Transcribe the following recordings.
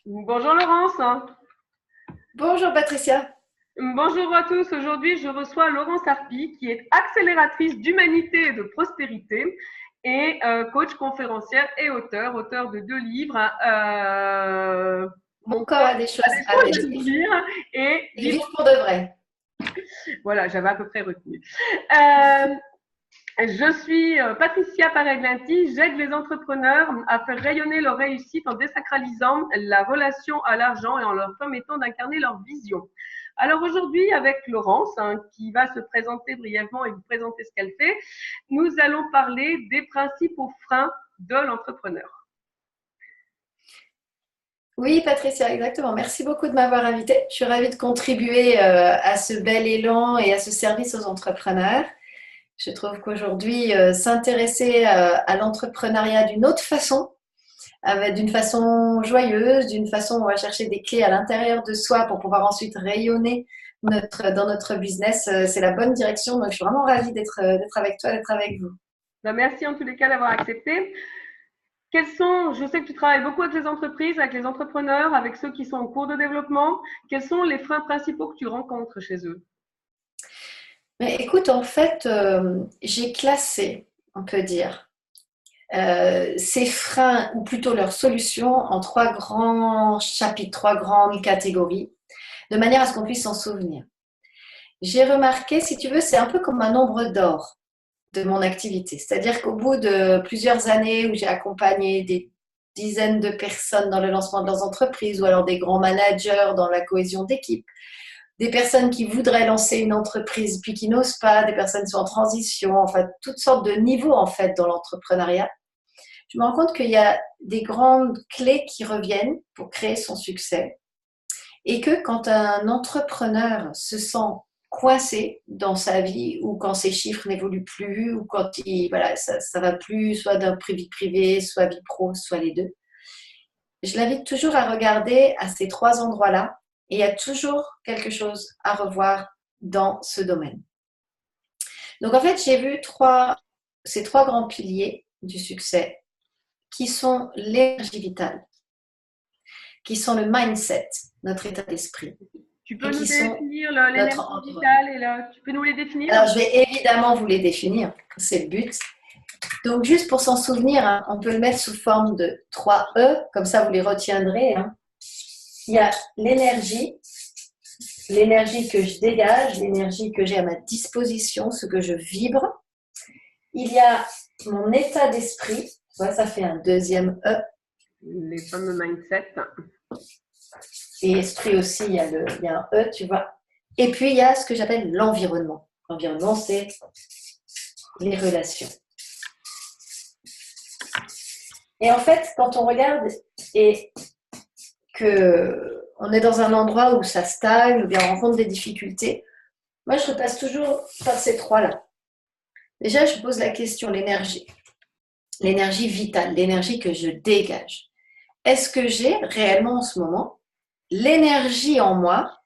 Bonjour Laurence. Bonjour Patricia. Bonjour à tous. Aujourd'hui, je reçois Laurence Harpy, qui est accélératrice d'humanité et de prospérité et coach conférencière et auteur de 2 livres. Mon Mon corps corps a des a choses des à me choses à dire. me dire et Et vivre. vivre pour de vrai. Voilà, j'avais à peu près retenu. Euh, Je suis Patricia Pareglinti, j'aide les entrepreneurs à faire rayonner leur réussite en désacralisant la relation à l'argent et en leur permettant d'incarner leur vision. Alors aujourd'hui, avec Laurence, qui va se présenter brièvement et vous présenter ce qu'elle fait, nous allons parler des principaux freins de l'entrepreneur. Oui Patricia, exactement. Merci beaucoup de m'avoir invitée. Je suis ravie de contribuer à ce bel élan et à ce service aux entrepreneurs. Je trouve qu'aujourd'hui, s'intéresser à l'entrepreneuriat d'une autre façon, d'une façon joyeuse, d'une façon où on va chercher des clés à l'intérieur de soi pour pouvoir ensuite rayonner dans notre business, c'est la bonne direction. Donc je suis vraiment ravie d'être avec toi, d'être avec vous. Ben, merci en tous les cas d'avoir accepté. Je sais que tu travailles beaucoup avec les entreprises, avec les entrepreneurs, avec ceux qui sont en cours de développement. Quels sont les freins principaux que tu rencontres chez eux? Mais écoute, en fait, j'ai classé, on peut dire, ces freins, ou plutôt leurs solutions, en trois grands chapitres, trois grandes catégories, de manière à ce qu'on puisse s'en souvenir. J'ai remarqué, si tu veux, c'est un peu comme un nombre d'or de mon activité. C'est-à-dire qu'au bout de plusieurs années où j'ai accompagné des dizaines de personnes dans le lancement de leurs entreprises, ou alors des grands managers dans la cohésion d'équipe, des personnes qui voudraient lancer une entreprise puis qui n'osent pas, des personnes qui sont en transition, enfin toutes sortes de niveaux en fait dans l'entrepreneuriat. Je me rends compte qu'il y a des grandes clés qui reviennent pour créer son succès et que quand un entrepreneur se sent coincé dans sa vie ou quand ses chiffres n'évoluent plus ou quand voilà, ça va plus, soit d'un vie privée, soit vie pro, soit les deux, je l'invite toujours à regarder à ces trois endroits-là et il y a toujours quelque chose à revoir dans ce domaine. Donc en fait, j'ai vu ces trois grands piliers du succès qui sont l'énergie vitale, qui sont le mindset, notre état d'esprit, Tu peux et nous qui sont définir notre l'énergie environnement. vitale tu peux nous les définir? Alors je vais évidemment vous les définir, c'est le but. Donc juste pour s'en souvenir, hein, on peut le mettre sous forme de 3 E, comme ça vous les retiendrez. Hein. Il y a l'énergie, l'énergie que je dégage, l'énergie que j'ai à ma disposition, ce que je vibre. Il y a mon état d'esprit, ça fait un deuxième E. Les fameux mindset. Et esprit aussi, il y a un E, tu vois. Et puis il y a ce que j'appelle l'environnement. L'environnement, c'est les relations. Et en fait, quand on regarde et qu'on est dans un endroit où ça stagne ou bien on rencontre des difficultés, moi je repasse toujours par ces trois-là. Déjà, je pose la question, l'énergie vitale, l'énergie que je dégage. Est-ce que j'ai réellement en ce moment l'énergie en moi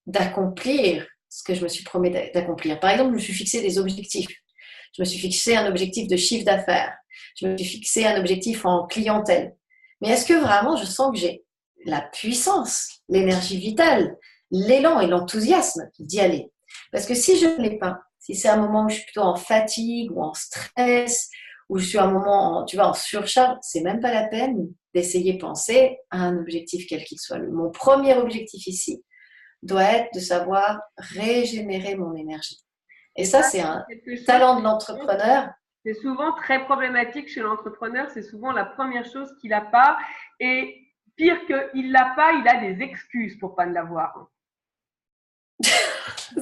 d'accomplir ce que je me suis promis d'accomplir? Par exemple, je me suis fixé des objectifs. Je me suis fixé un objectif de chiffre d'affaires. Je me suis fixé un objectif en clientèle. Mais est-ce que vraiment je sens que j'ai la puissance, l'énergie vitale, l'élan et l'enthousiasme d'y aller? Parce que si je ne l'ai pas, si c'est un moment où je suis plutôt en fatigue ou en stress, ou je suis à un moment, tu vois, en surcharge, c'est même pas la peine d'essayer de penser à un objectif quel qu'il soit. Mon premier objectif ici doit être de savoir régénérer mon énergie. Et Et ça, ça, c'est un c'est quelque chose, talent de l'entrepreneur. c'est souvent très problématique chez l'entrepreneur. C'est souvent la première chose qu'il n'a pas. Et pire qu'il ne l'a pas, il a des excuses pour pas l'avoir.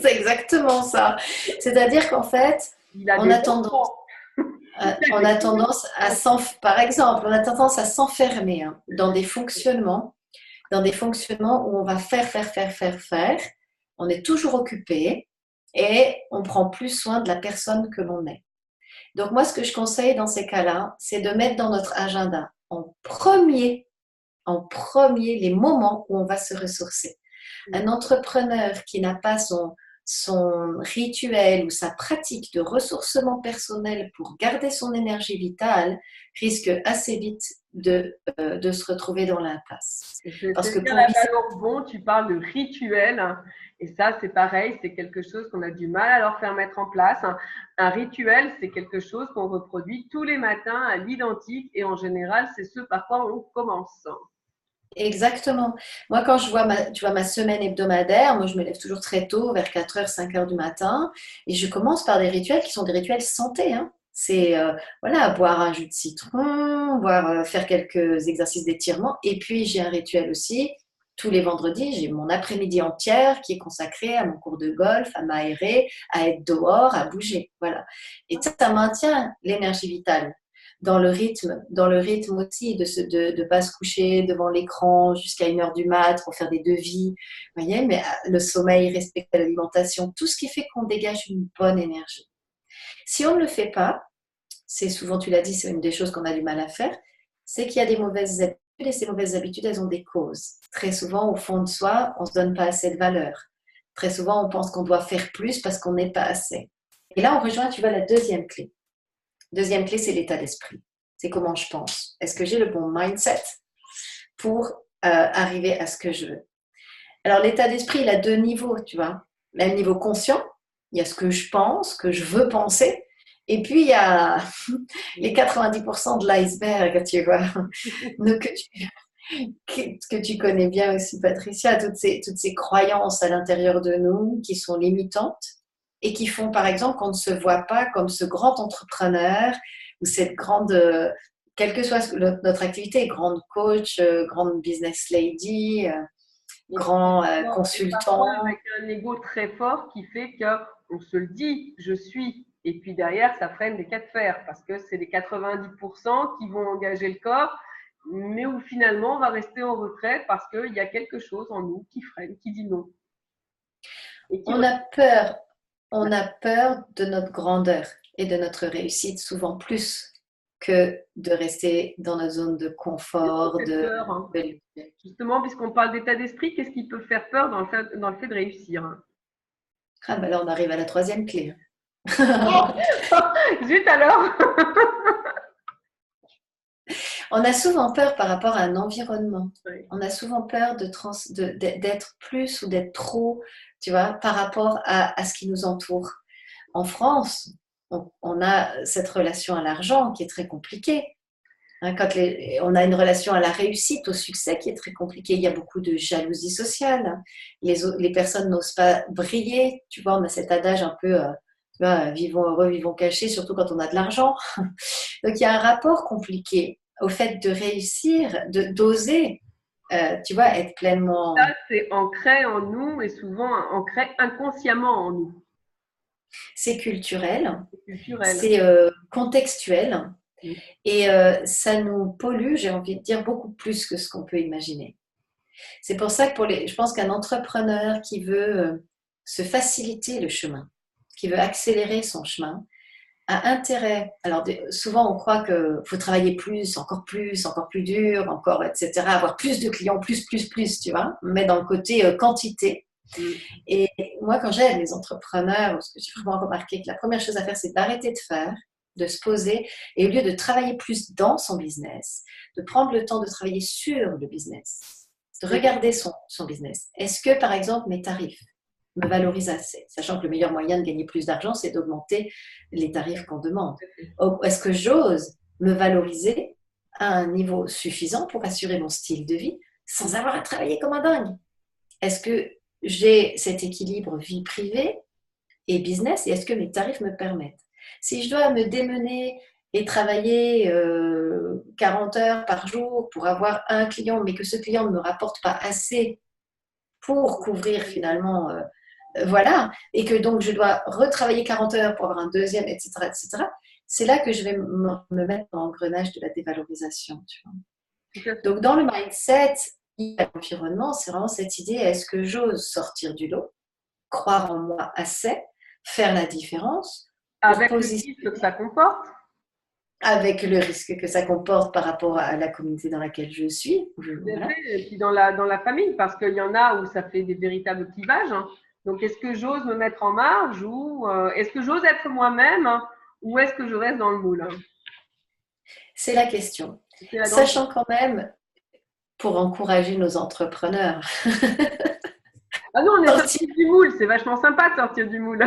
C'est exactement ça. C'est-à-dire qu'en fait, Il a on des a tendance, enfants. Il a on des a tendance à par exemple, on a tendance à s'enfermer dans des fonctionnements où on va faire. On est toujours occupé et on prend plus soin de la personne que l'on est. Donc moi, ce que je conseille dans ces cas-là, c'est de mettre dans notre agenda en premier les moments où on va se ressourcer. Un entrepreneur qui n'a pas son rituel ou sa pratique de ressourcement personnel pour garder son énergie vitale risque assez vite de se retrouver dans l'impasse. Parce que C'est-à-dire pour la balle au rebond, tu parles de rituel. Et ça, c'est pareil, c'est quelque chose qu'on a du mal à leur faire mettre en place. Un rituel, c'est quelque chose qu'on reproduit tous les matins à l'identique et en général, c'est ce par quoi on commence. Exactement. Moi, quand je vois ma semaine hebdomadaire, moi, je me lève toujours très tôt, vers 4h, 5h du matin, et je commence par des rituels qui sont des rituels santé, hein. C'est voilà, boire un jus de citron, faire quelques exercices d'étirement, et puis j'ai un rituel aussi. Tous les vendredis, j'ai mon après-midi entière qui est consacré à mon cours de golf, à m'aérer, à être dehors, à bouger. Voilà. Et ça maintient l'énergie vitale dans le rythme aussi de pas se coucher devant l'écran jusqu'à 1h du mat pour faire des devis, vous voyez, mais le sommeil, respecter l'alimentation, tout ce qui fait qu'on dégage une bonne énergie. Si on ne le fait pas, c'est souvent, tu l'as dit, c'est une des choses qu'on a du mal à faire, c'est qu'il y a des mauvaises habitudes et ces mauvaises habitudes, elles ont des causes. Très souvent, au fond de soi, on ne se donne pas assez de valeur. Très souvent, on pense qu'on doit faire plus parce qu'on n'est pas assez. Et là, on rejoint, tu vois, la deuxième clé. Deuxième clé, c'est l'état d'esprit. C'est comment je pense. Est-ce que j'ai le bon mindset pour arriver à ce que je veux? Alors, l'état d'esprit, il a deux niveaux, tu vois. Il y a le niveau conscient, il y a ce que je pense, que je veux penser, et puis il y a les 90% de l'iceberg, tu vois. Donc, que tu connais bien aussi, Patricia, toutes ces croyances à l'intérieur de nous qui sont limitantes et qui font, par exemple, qu'on ne se voit pas comme ce grand entrepreneur ou cette grande, quelle que soit notre activité, grande coach, grande business lady, grand consultant. Parfois avec un ego très fort qui fait qu'on se le dit, je suis. Et puis derrière, ça freine des cas de fer parce que c'est les 90% qui vont engager le corps, mais où finalement on va rester en retrait parce qu'il y a quelque chose en nous qui freine, qui dit non. On a peur de notre grandeur et de notre réussite souvent plus que de rester dans notre zone de confort. Peur, hein. Justement, puisqu'on parle d'état d'esprit, qu'est-ce qui peut faire peur dans le fait de réussir? Ah ben là, on arrive à la troisième clé. Zut alors. On a souvent peur par rapport à un environnement. Oui. On a souvent peur d'être plus ou d'être trop, tu vois, par rapport à ce qui nous entoure. En France, on a cette relation à l'argent qui est très compliquée. Hein, on a une relation à la réussite, au succès qui est très compliquée. Il y a beaucoup de jalousie sociale. Les personnes n'osent pas briller. Tu vois, on a cet adage un peu, tu vois, vivons heureux, vivons cachés, surtout quand on a de l'argent. Donc, il y a un rapport compliqué au fait de réussir, d'oser, tu vois, être pleinement. Ça, c'est ancré en nous et souvent ancré inconsciemment en nous. C'est culturel, Culturel. c'est contextuel et ça nous pollue, j'ai envie de dire, beaucoup plus que ce qu'on peut imaginer. C'est pour ça que je pense qu'un entrepreneur qui veut se faciliter le chemin, qui veut accélérer son chemin, a intérêt. Alors souvent on croit qu'il faut travailler plus, encore plus dur, encore, etc. Avoir plus de clients, plus, tu vois. Mais dans le côté quantité. Et moi, quand j'aide les entrepreneurs, ce que j'ai vraiment remarqué que la première chose à faire, c'est d'arrêter de faire, de se poser, et au lieu de travailler plus dans son business, de prendre le temps de travailler sur le business, de regarder son business. Est-ce que, par exemple, mes tarifs me valorisent assez, sachant que le meilleur moyen de gagner plus d'argent, c'est d'augmenter les tarifs qu'on demande. Est-ce que j'ose me valoriser à un niveau suffisant pour assurer mon style de vie sans avoir à travailler comme un dingue? Est-ce que j'ai cet équilibre vie privée et business et est-ce que mes tarifs me permettent? Si je dois me démener et travailler 40 heures par jour pour avoir un client, mais que ce client ne me rapporte pas assez pour couvrir finalement, voilà, et que donc je dois retravailler 40 heures pour avoir un deuxième, etc., c'est là que je vais me mettre dans l'engrenage de la dévalorisation. Tu vois. Donc dans le mindset, l'environnement, c'est vraiment cette idée, est-ce que j'ose sortir du lot, croire en moi assez, faire la différence, avec le risque que ça comporte. Avec le risque que ça comporte par rapport à la communauté dans laquelle je suis. Voilà. Et puis dans la famille, parce qu'il y en a où ça fait des véritables clivages. Hein. Donc, est-ce que j'ose me mettre en marge ou est-ce que j'ose être moi-même, hein, ou est-ce que je reste dans le moule? C'est la question. C'est la grande Sachant quand même, pour encourager nos entrepreneurs, Ah non, on est sortir- sorti du moule, c'est vachement sympa de sortir du moule.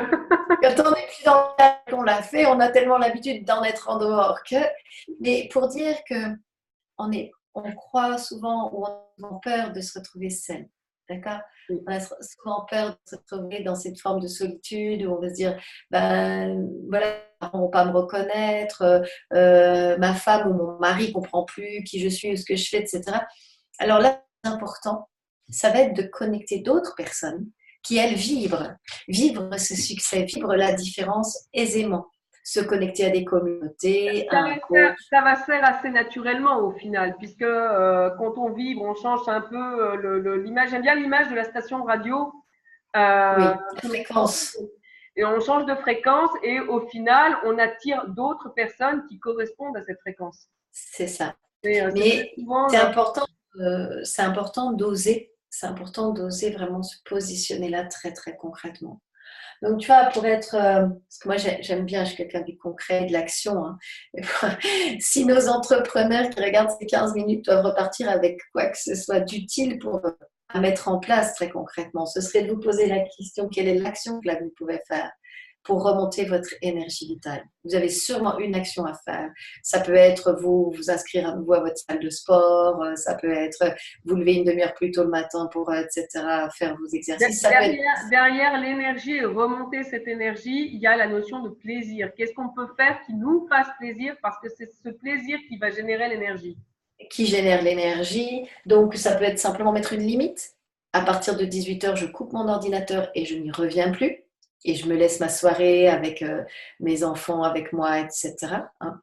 quand on n'est plus dans le qu'on l'a fait, on a tellement l'habitude d'en être en dehors que. Mais pour dire que on croit souvent ou on a peur de se retrouver seul. D'accord? On a souvent peur de se retrouver dans cette forme de solitude où on va se dire, ben voilà, ils ne vont pas me reconnaître, ma femme ou mon mari ne comprend plus qui je suis ou ce que je fais, etc. Alors là, l'important, ça va être de connecter d'autres personnes qui, elles, vivent ce succès, vivent la différence aisément. Se connecter à des communautés, à un coach. Ça va se faire assez naturellement au final, puisque quand on vibre, on change un peu l'image. J'aime bien l'image de la station radio. Oui, la Que l'on fréquence, et on change de fréquence et au final, on attire d'autres personnes qui correspondent à cette fréquence. c'est ça. C'est très Mais souvent c'est important d'oser. C'est important d'oser vraiment se positionner là très, très concrètement. Donc, tu vois, pour être. Parce que moi, j'aime bien, je suis quelqu'un du concret, de l'action. Hein. Si nos entrepreneurs qui regardent ces 15 minutes doivent repartir avec quoi que ce soit d'utile pour à mettre en place très concrètement, ce serait de vous poser la question quelle est l'action que là vous pouvez faire pour remonter votre énergie vitale. Vous avez sûrement une action à faire. Ça peut être vous inscrire à nouveau à votre salle de sport, ça peut être vous lever une demi-heure plus tôt le matin pour, etc., faire vos exercices. Ça peut être... derrière l'énergie et remonter cette énergie, il y a la notion de plaisir. Qu'est-ce qu'on peut faire qui nous fasse plaisir parce que c'est ce plaisir qui va générer l'énergie. Qui génère l'énergie. Donc, ça peut être simplement mettre une limite. À partir de 18h, je coupe mon ordinateur et je n'y reviens plus. Et je me laisse ma soirée avec mes enfants, avec moi, etc. Hein.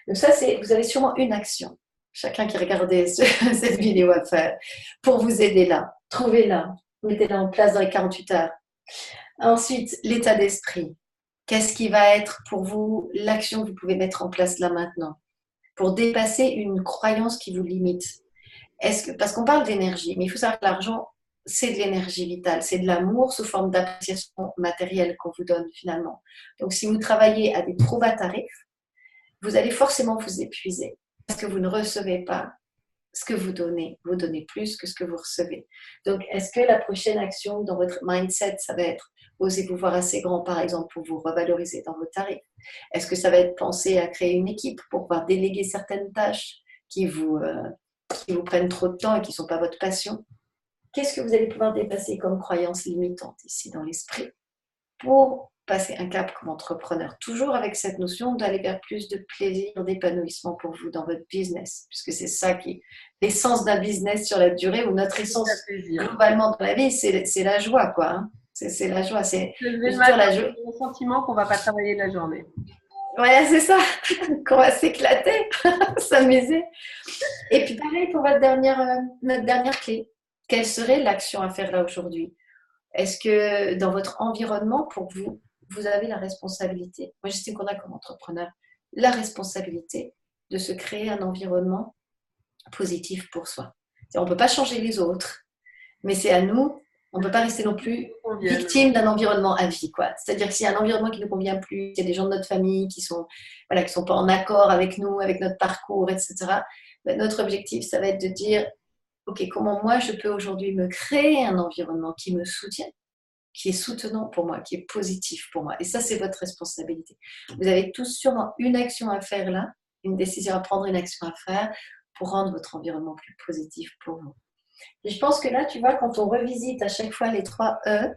Donc ça, vous avez sûrement une action, chacun qui regardait cette vidéo à faire, pour vous aider là. Trouvez-la, mettez-la en place dans les 48 heures. Ensuite, l'état d'esprit. Qu'est-ce qui va être pour vous l'action que vous pouvez mettre en place là maintenant pour dépasser une croyance qui vous limite? Parce qu'on parle d'énergie, mais il faut savoir que l'argent, c'est de l'énergie vitale, c'est de l'amour sous forme d'appréciation matérielle qu'on vous donne finalement. Donc si vous travaillez à des trop bas tarifs, vous allez forcément vous épuiser parce que vous ne recevez pas ce que vous donnez plus que ce que vous recevez. Donc, est-ce que la prochaine action dans votre mindset, ça va être oser vous voir assez grand, par exemple, pour vous revaloriser dans vos tarifs? Est-ce que ça va être penser à créer une équipe pour pouvoir déléguer certaines tâches qui vous prennent trop de temps et qui ne sont pas votre passion? Qu'est-ce que vous allez pouvoir dépasser comme croyance limitante ici dans l'esprit pour passer un cap comme entrepreneur, toujours avec cette notion d'aller vers plus de plaisir, d'épanouissement pour vous dans votre business, puisque c'est ça qui est l'essence d'un business sur la durée, ou notre essence globalement dans la vie, c'est la joie, quoi. Hein. C'est la joie, c'est le sentiment qu'on ne va pas travailler la journée. Ouais, c'est ça, qu'on va s'éclater, s'amuser. Et puis pareil pour notre dernière clé. Quelle serait l'action à faire là aujourd'hui? Est-ce que dans votre environnement, pour vous, vous avez la responsabilité, moi j'estime qu'on a comme entrepreneur, la responsabilité de se créer un environnement positif pour soi. On ne peut pas changer les autres, mais c'est à nous, on ne peut pas rester non plus victime d'un environnement à vie, quoi. C'est-à-dire que s'il y a un environnement qui ne nous convient plus, il y a des gens de notre famille qui sont pas en accord avec nous, avec notre parcours, etc., ben, notre objectif, ça va être de dire ok, comment moi je peux aujourd'hui me créer un environnement qui me soutienne, qui est soutenant pour moi, qui est positif pour moi. Et ça, c'est votre responsabilité. Vous avez tous sûrement une action à faire là, une décision à prendre, une action à faire pour rendre votre environnement plus positif pour vous. Et je pense que là, tu vois, quand on revisite à chaque fois les 3 E,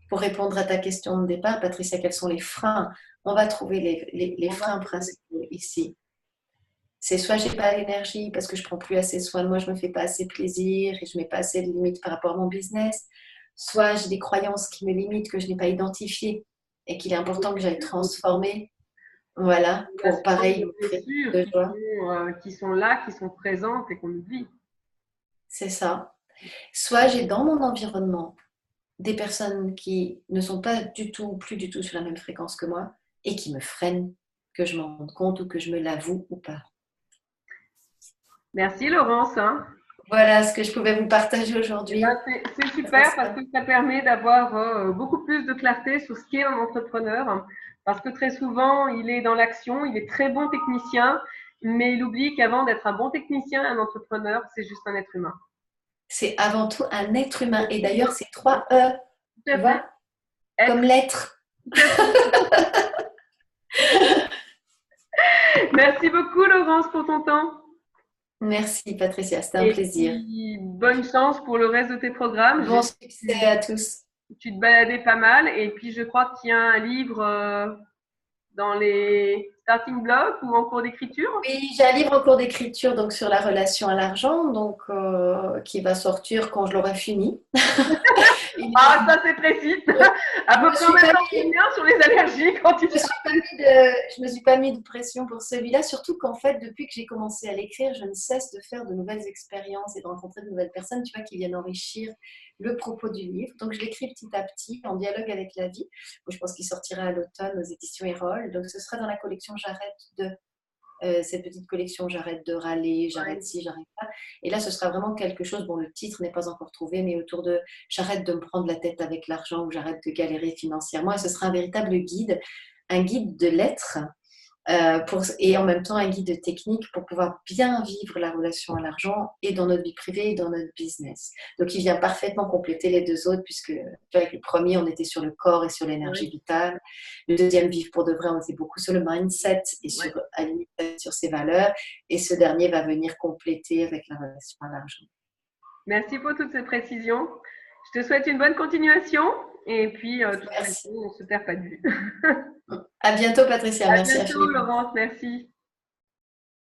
pour répondre à ta question de départ, Patricia, quels sont les freins? On va trouver les freins principaux ici. C'est soit j'ai pas l'énergie parce que je prends plus assez soin de moi, je me fais pas assez plaisir et je mets pas assez de limites par rapport à mon business. Soit j'ai des croyances qui me limitent que je n'ai pas identifiées et qu'il est important que j'aille transformer. Voilà, pour pareil. Qui sont là, qui sont présentes et qu'on oublie. C'est ça. Soit j'ai dans mon environnement des personnes qui ne sont pas du tout, plus du tout sur la même fréquence que moi et qui me freinent, que je m'en rende compte ou que je me l'avoue ou pas. Merci Laurence. Hein. Voilà ce que je pouvais vous partager Eh ben, aujourd'hui. c'est super parce que ça permet d'avoir beaucoup plus de clarté sur ce qu'est un entrepreneur. Parce que très souvent, il est dans l'action, il est très bon technicien, mais il oublie qu'avant d'être un bon technicien, un entrepreneur, c'est juste un être humain. C'est avant tout un être humain. Et d'ailleurs, c'est trois E, Tout tu à fait. vois, comme Être. l'être. Tout à fait. Merci beaucoup, Laurence, pour ton temps. Merci Patricia, c'était un Et plaisir. puis, bonne chance pour le reste de tes programmes. Bon succès à tous. Tu te baladais pas mal. Et puis, je crois qu'il y a un livre dans les starting blocks ou en cours d'écriture. Oui, j'ai un livre en cours d'écriture donc sur la relation à l'argent, donc qui va sortir quand je l'aurai fini. Ah, ça, c'est précis. À peu près en même temps que le mien sur les allergies quand tu Je me suis pas mis de pression pour celui-là, surtout qu'en fait, depuis que j'ai commencé à l'écrire, je ne cesse de faire de nouvelles expériences et de rencontrer de nouvelles personnes, tu vois, qui viennent enrichir le propos du livre. Donc, je l'écris petit à petit, en dialogue avec la vie. Bon, je pense qu'il sortira à l'automne aux éditions Erol. Donc, ce sera dans la collection J'arrête de cette petite collection J'arrête de râler, j'arrête Ouais. ci, j'arrête ça. Et là, ce sera vraiment quelque chose, bon, le titre n'est pas encore trouvé, mais autour de j'arrête de me prendre la tête avec l'argent ou j'arrête de galérer financièrement. Et ce sera un véritable guide, un guide de lettres et en même temps un guide technique pour pouvoir bien vivre la relation à l'argent et dans notre vie privée et dans notre business. Donc il vient parfaitement compléter les deux autres puisque avec le premier on était sur le corps et sur l'énergie Ouais. vitale, le deuxième vivre pour de vrai on était beaucoup sur le mindset et Ouais. sur ses valeurs et ce dernier va venir compléter avec la relation à l'argent. Merci pour toutes ces précisions. Je te souhaite une bonne continuation. Et puis, de toute façon, Merci. on ne se perd pas de vue. À bientôt Patricia, À merci bientôt, infiniment. Laurence. Merci.